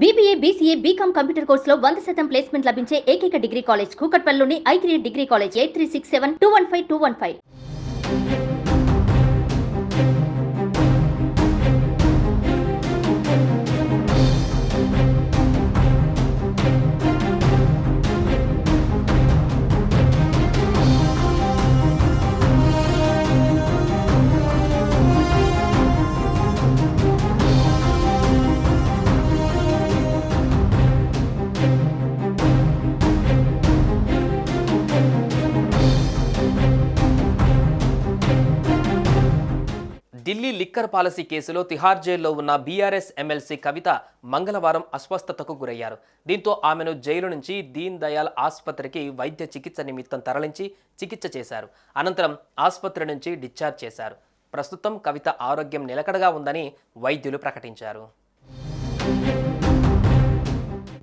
BBA, BCA, BCom computer కోర్సులో 100% placement లభించే ఏకైక డిగ్రీ కాలేజ్ కూకట్పల్లిలోని I3 degree college 8367215215. Delhi liquor policy కేసులో తిహార్ జైల్లో ఉన్న బీఆర్ఎస్ ఎమ్మెల్సీ కవిత మంగళవారం అస్వస్థతకు గురయ్యారు. దీంతో ఆమెను జైలు నుంచి దీన్ దయాల్ ఆసుపత్రికి వైద్య చికిత్స నిమిత్తం తరలించి చికిత్స చేశారు. అనంతరం ఆసుపత్రి నుంచి డిశ్చార్జ్ చేశారు. ప్రస్తుతం కవిత ఆరోగ్యం నిలకడగా ఉందని వైద్యులు ప్రకటించారు.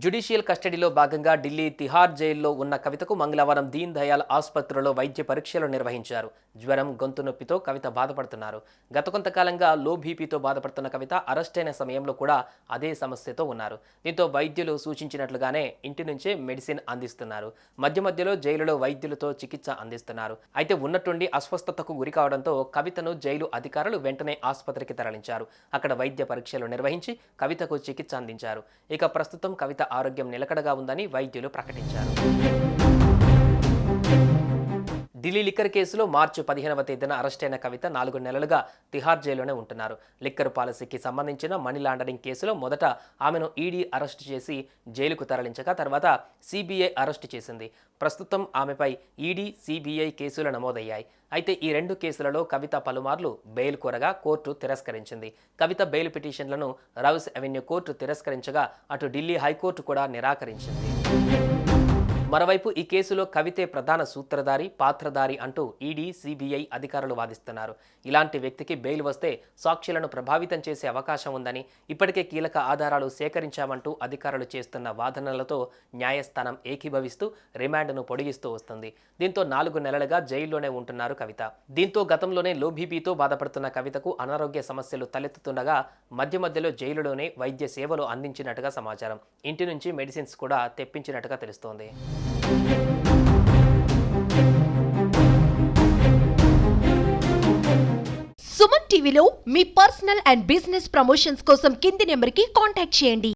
జ్యుడిషియల్ కస్టడీలో భాగంగా ఢిల్లీ తిహార్ జైల్లో ఉన్న కవితకు మంగళవారం దీన్ దయాల్ ఆసుపత్రిలో వైద్య పరీక్షలు నిర్వహించారు. జ్వరం, గొంతు నొప్పితో కవిత బాధపడుతున్నారు. గత కొంతకాలంగా లో బీపీతో బాధపడుతున్న కవిత అరెస్ట్ అయిన సమయంలో కూడా అదే సమస్యతో ఉన్నారు. దీంతో వైద్యులు సూచించినట్లుగానే ఇంటి నుంచే మెడిసిన్ అందిస్తున్నారు. మధ్య మధ్యలో జైలులో వైద్యులతో చికిత్స అందిస్తున్నారు. అయితే ఉన్నట్టుండి అస్వస్థతకు గురి కావడంతో కవితను జైలు అధికారులు వెంటనే ఆసుపత్రికి తరలించారు. అక్కడ వైద్య పరీక్షలు నిర్వహించి కవితకు చికిత్స అందించారు. ఇక ప్రస్తుతం కవిత ఆరోగ్యం నిలకడగా ఉందని వైద్యులు ప్రకటించారు. ఢిల్లీ లిక్కర్ కేసులో మార్చి 15వ తేదీన అరెస్ట్ అయిన కవిత 4 నెలలుగా తిహార్ జైల్లోనే ఉంటున్నారు. లిక్కర్ పాలసీకి సంబంధించిన మనీ లాండరింగ్ కేసులో మొదట ఆమెను ఈడీ అరెస్టు చేసి జైలుకు తరలించగా తర్వాత సిబిఐ అరెస్టు చేసింది. ప్రస్తుతం ఆమెపై ఈడీ, సిబిఐ కేసులు నమోదయ్యాయి. అయితే ఈ 2 కేసులలో కవిత పలుమార్లు బెయిల్ కోరగా కోర్టు తిరస్కరించింది. కవిత బెయిల్ పిటిషన్లను రౌస్ అవెన్యూ కోర్టు తిరస్కరించగా అటు ఢిల్లీ హైకోర్టు కూడా నిరాకరించింది. మరోవైపు ఈ కేసులో కవితే ప్రధాన సూత్రధారి, పాత్రధారి అంటూ ఈడీ, సిబిఐ అధికారులు వాదిస్తున్నారు. ఇలాంటి వ్యక్తికి బెయిల్ వస్తే సాక్షులను ప్రభావితం చేసే అవకాశం ఉందని, ఇప్పటికే కీలక ఆధారాలు సేకరించామంటూ అధికారులు చేస్తున్న వాదనలతో న్యాయస్థానం ఏకీభవిస్తూ రిమాండ్ను పొడిగిస్తూ వస్తుంది. దీంతో 4 నెలలుగా జైల్లోనే ఉంటున్నారు కవిత. దీంతో గతంలోనే లో బీపీతో బాధపడుతున్న కవితకు అనారోగ్య సమస్యలు తలెత్తుతుండగా మధ్య మధ్యలో జైలులోనే వైద్య సేవలు అందించినట్టుగా సమాచారం. ఇంటి నుంచి మెడిసిన్స్ కూడా తెప్పించినట్టుగా తెలుస్తోంది. సుమన్ టీవీలో మీ పర్సనల్ అండ్ బిజినెస్ ప్రమోషన్స్ కోసం కింది నెంబర్కి కాంటాక్ట్ చేయండి.